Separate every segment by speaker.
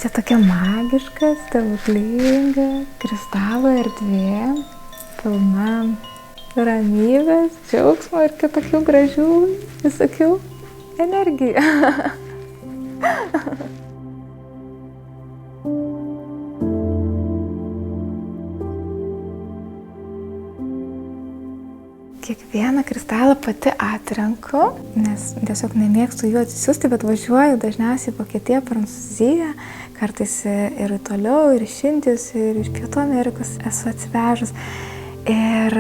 Speaker 1: Čia tokia magiška, stebuklinga kristalo erdvė, pilna ramybės, džiaugsmo ir kitokių gražių visokių energijų. Kiekvieną kristalą pati atrenku, nes tiesiog nemėgstu jų atsisiųsti, bet važiuoju dažniausiai į Vokietiją, Prancūziją, kartais ir toliau, ir iš Indijos, ir iš Pietų Amerikos esu atsivežus. Ir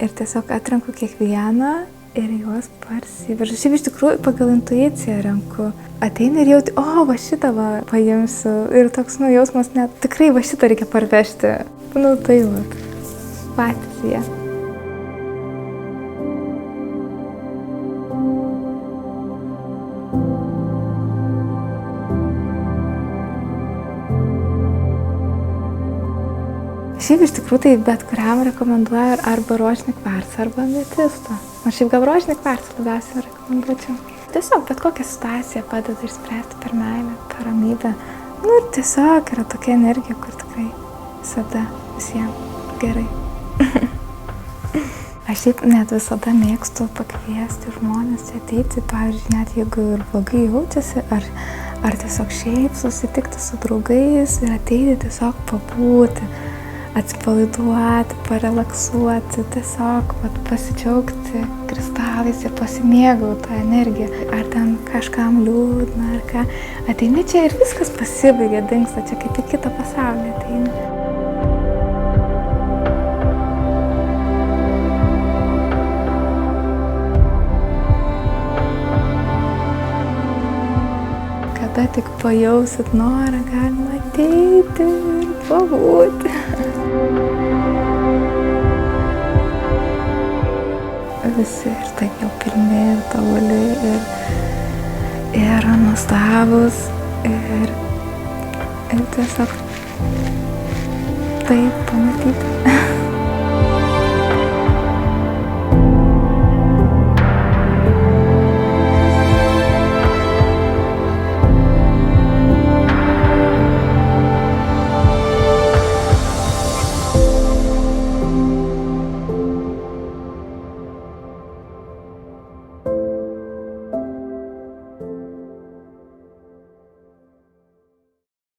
Speaker 1: tiesiog atrenku kiekvieną ir juos parsivežu. Šiaip iš tikrųjų pagal intuiciją renku. Ateina ir jauti, va šitą paimsiu. Ir toks jausmas, net tikrai va šitą reikia parvežti. Tai patys jie. Šiaip iš tikrųjų tai bet kuriam rekomenduoju arba rožinį kvarcą, arba ametistą. O šiaip gal rožinį kvarcą labiausiai rekomenduočiau. Tiesiog bet kokią situaciją padeda išspręsti per meilę, per ramybę. Ir tiesiog yra tokia energija, kur tikrai visada visiems gerai. Aš šiaip net visada mėgstu pakviesti žmonės čia ateiti, pavyzdžiui, net jeigu ir blogai jaučiasi, ar tiesiog šiaip susitikti su draugais ir ateiti tiesiog pabūti, atsipalaiduoti, parelaksuoti, tiesiog pasidžiaugti kristalais ir pasimėgauti tą energiją. Ar ten kažkam liūdna, ar ką. Ateini čia ir viskas pasibaigia, dingsta, čia kaip į kitą pasaulį ateini. Kada tik pajausit norą, galima ateiti ir pabūti. Visi ir taip jau pilni, ir tobuli, ir nuostabūs, ir tiesiog taip pamatyti.